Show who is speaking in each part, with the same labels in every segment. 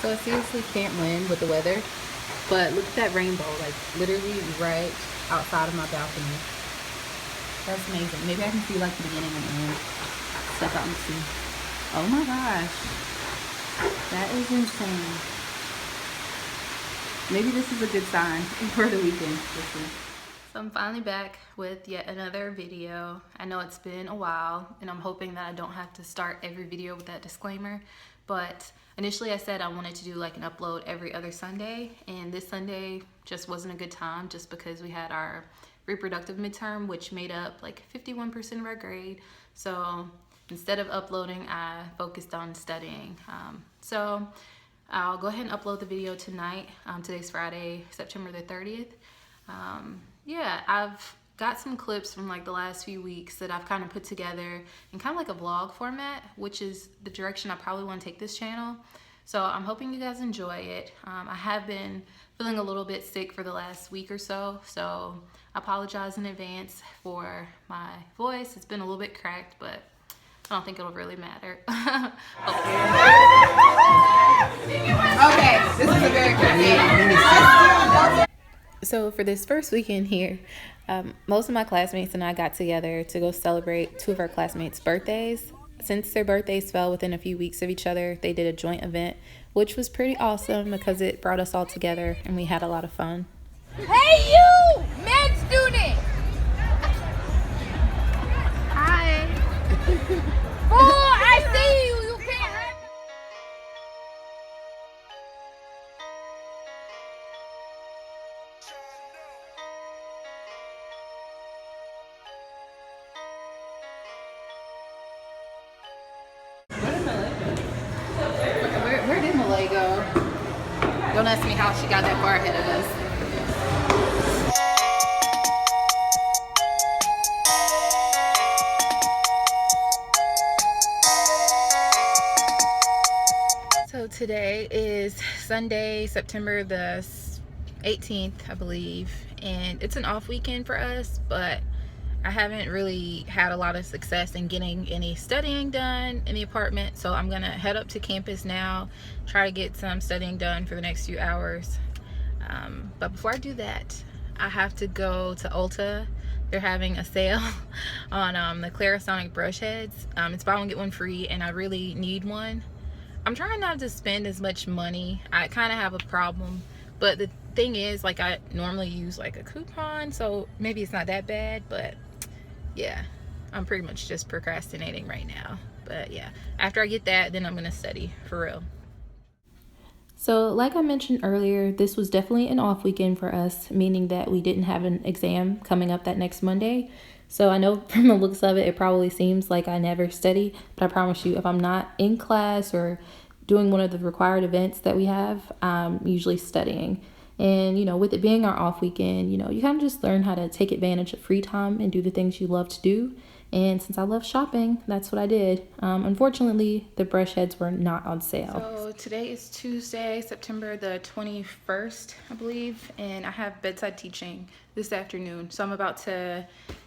Speaker 1: So I seriously can't win with the weather, but look at that rainbow, like literally right outside of my balcony. That's amazing. Maybe I can see like the beginning and end. Step out and see. Oh my gosh. That is insane. Maybe this is a good sign for the weekend. So I'm finally back with yet another video. I know it's been a while, and I'm hoping that I don't have to start every video with that disclaimer, but initially I said I wanted to do like an upload every other Sunday, and this Sunday just wasn't a good time just because we had our reproductive midterm, which made up like 51% of our grade. So instead of uploading, I focused on studying. So I'll go ahead and upload the video tonight. Today's Friday, September the 30th. Yeah, I've got some clips from like the last few weeks that I've kind of put together in kind of like a vlog format, which is the direction I probably want to take this channel. So I'm hoping you guys enjoy it. I have been feeling a little bit sick for the last week or so I apologize in advance for my voice. It's been a little bit cracked, but I don't think it'll really matter. Okay, this is a very quick video. So for this first weekend here, most of my classmates and I got together to go celebrate two of our classmates' birthdays. Since their birthdays fell within a few weeks of each other, they did a joint event, which was pretty awesome because it brought us all together and we had a lot of fun.
Speaker 2: Hey you, med student!
Speaker 1: Hi!
Speaker 2: Oh, I see you, you can't run.
Speaker 1: Where did Malay go? Don't ask me how she got that far ahead of us. So today is Sunday, September the 18th, I believe, and it's an off weekend for us, but I haven't really had a lot of success in getting any studying done in the apartment, so I'm gonna head up to campus now, try to get some studying done for the next few hours. But before I do that, I have to go to Ulta. They're having a sale on the Clarisonic brush heads. It's buy one get one free, and I really need one. I'm trying not to spend as much money. I kind of have a problem, but the thing is, like, I normally use like a coupon, so maybe it's not that bad, but yeah, I'm pretty much just procrastinating right now. But yeah, after I get that, then I'm gonna study for real. So like I mentioned earlier, this was definitely an off weekend for us, meaning that we didn't have an exam coming up that next Monday. So I know from the looks of it, it probably seems like I never study, but I promise you, if I'm not in class or doing one of the required events that we have, I'm usually studying. And, you know, with it being our off weekend, you know, you kind of just learn how to take advantage of free time and do the things you love to do. And since I love shopping, that's what I did. Unfortunately, the brush heads were not on sale. So today is Tuesday, September the 21st, I believe, and I have bedside teaching this afternoon. So I'm about to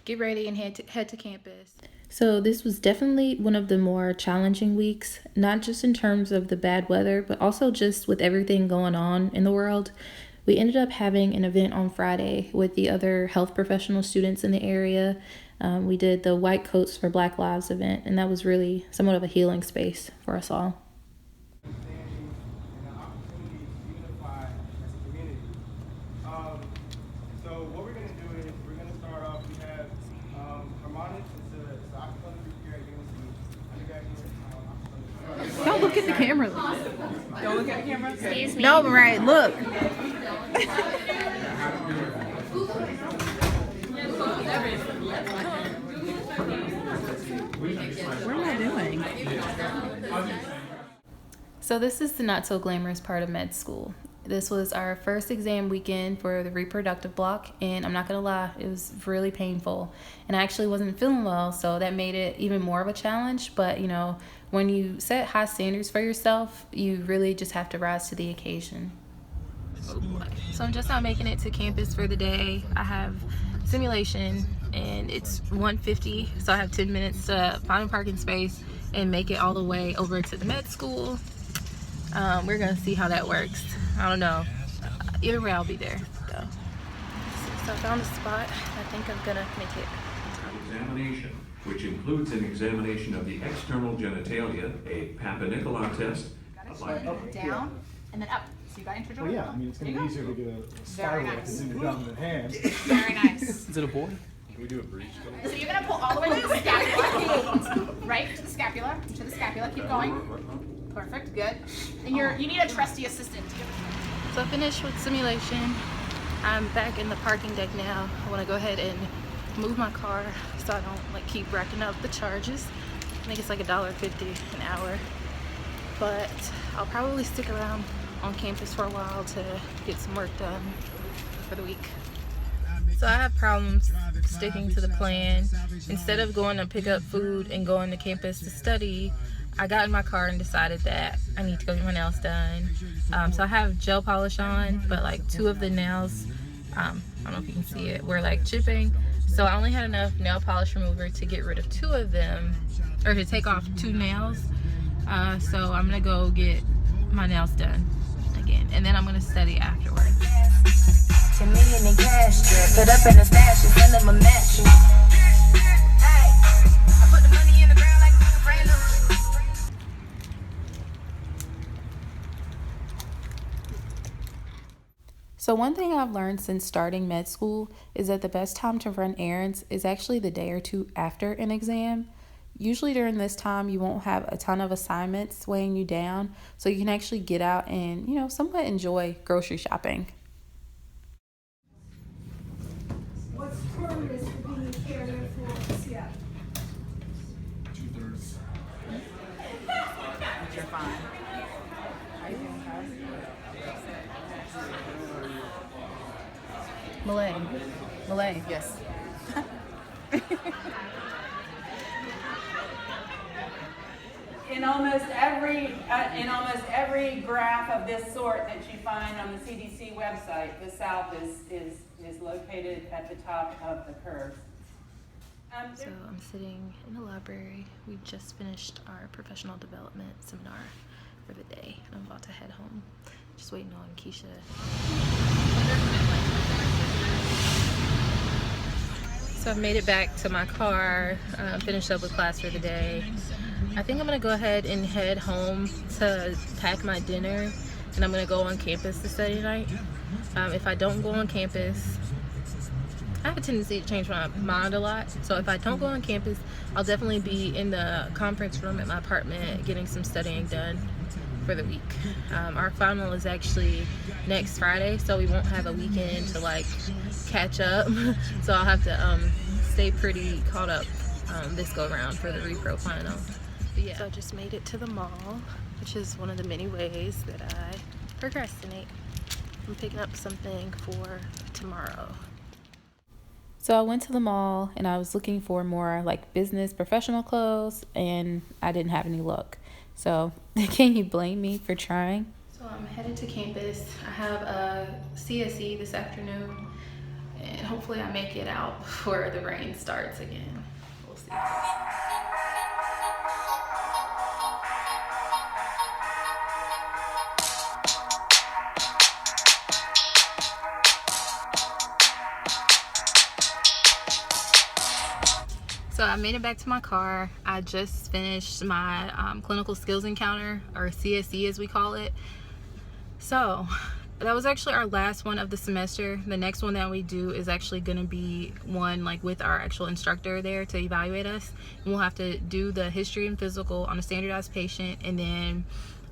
Speaker 1: get ready and head to campus. So this was definitely one of the more challenging weeks, not just in terms of the bad weather, but also just with everything going on in the world. We ended up having an event on Friday with the other health professional students in the area. We did the White Coats for Black Lives event, and that was really somewhat of a healing space for us all.
Speaker 3: So what we're going to do is we're going to start off. We have harmonics. It's octagon here at UNC.
Speaker 1: Don't look at the camera.
Speaker 3: Don't look at the camera.
Speaker 1: Excuse me. No, right, look. What am I doing? So this is the not so glamorous part of med school. This was our first exam weekend for the reproductive block, and I'm not gonna lie, it was really painful. And I actually wasn't feeling well, so that made it even more of a challenge. But you know, when you set high standards for yourself, you really just have to rise to the occasion. So I'm just not making it to campus for the day. I have simulation and it's 1:50, so I have 10 minutes to find a parking space and make it all the way over to the med school. We're gonna see how that works. I don't know. Either way, I'll be there though. So I found a spot. I think I'm gonna make it.
Speaker 4: Examination, which includes an examination of the external genitalia, a Papa-Nicolau test,
Speaker 2: Down and then up. So you got intrajoint.
Speaker 3: Well, yeah, I mean, it's going to be easier to get a spiral like this in your dominant hand.
Speaker 2: Very nice.
Speaker 5: Is it a boy?
Speaker 3: Can we do a breach?
Speaker 2: So you're gonna pull all the way to the scapula. Right to the scapula. To the scapula. Keep going. Perfect. Good. And you need a trusty assistant.
Speaker 1: So I finished with simulation. I'm back in the parking deck now. I want to go ahead and move my car so I don't like keep racking up the charges. I think it's like $1.50 an hour, but I'll probably stick around on campus for a while to get some work done for the week. So I have problems sticking to the plan. Instead of going to pick up food and going to campus to study, I got in my car and decided that I need to go get my nails done. So I have gel polish on, but like 2 of the nails, I don't know if you can see it, were like chipping. So I only had enough nail polish remover to get rid of 2 of them, or to take off 2 nails. So I'm gonna go get my nails done again, and then I'm gonna study afterwards.
Speaker 6: $10 million in cash, put up in the stash, and send them a match. Hey, I put the money in the ground like a brand new.
Speaker 1: So one thing I've learned since starting med school is that the best time to run errands is actually the day or 2 after an exam. Usually during this time, you won't have a ton of assignments weighing you down, so you can actually get out and, somewhat enjoy grocery shopping.
Speaker 7: What's term is for being a carrier for CF?
Speaker 3: 2/3.
Speaker 2: You're fine.
Speaker 1: Malay.
Speaker 2: Yes.
Speaker 8: In almost every graph of this sort that you find on the CDC website, the South is located at the top of the curve.
Speaker 1: So I'm sitting in the library. We just finished our professional development seminar for the day, and I'm about to head home. Just waiting on Keisha. So I've made it back to my car, finished up with class for the day. I think I'm gonna go ahead and head home to pack my dinner, and I'm gonna go on campus to study tonight. If I don't go on campus, I have a tendency to change my mind a lot. So if I don't go on campus, I'll definitely be in the conference room at my apartment getting some studying done for the week. Our final is actually next Friday, so we won't have a weekend to like catch up. So I'll have to stay pretty caught up this go around for the repro final. But yeah, so I just made it to the mall, which is one of the many ways that I procrastinate. I'm picking up something for tomorrow. So I went to the mall and I was looking for more like business professional clothes, and I didn't have any luck. So can you blame me for trying? So I'm headed to campus. I have a CSE this afternoon, and hopefully I make it out before the rain starts again. We'll see. So I made it back to my car. I just finished my clinical skills encounter, or CSE as we call it. So that was actually our last one of the semester. The next one that we do is actually going to be one like with our actual instructor there to evaluate us. And we'll have to do the history and physical on a standardized patient, and then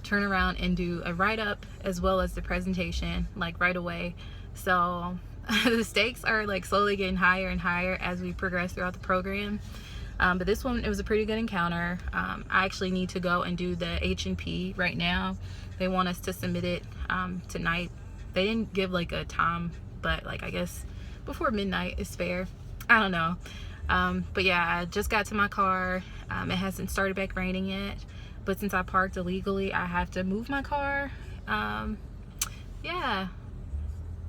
Speaker 1: turn around and do a write-up as well as the presentation like right away. So the stakes are like slowly getting higher and higher as we progress throughout the program. But this one, it was a pretty good encounter. I actually need to go and do the H&P right now. They want us to submit it tonight. They didn't give like a time, but like I guess before midnight is fair. I don't know. But yeah, I just got to my car. It hasn't started back raining yet, but since I parked illegally, I have to move my car. Yeah.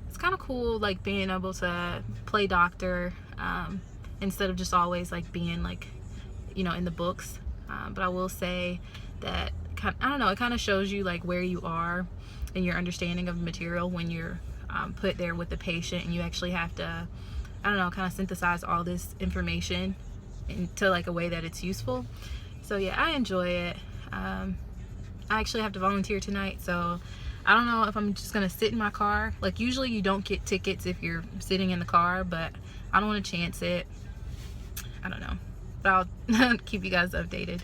Speaker 1: It's kind of cool like being able to play doctor instead of just always like being like in the books, but I will say that I don't know, it kind of shows you like where you are in your understanding of the material when you're put there with the patient, and you actually have to, I don't know, kind of synthesize all this information into like a way that it's useful. So yeah, I enjoy it. I actually have to volunteer tonight, so I don't know if I'm just gonna sit in my car. Like usually you don't get tickets if you're sitting in the car, but I don't want to chance it. I don't know, but I'll keep you guys updated.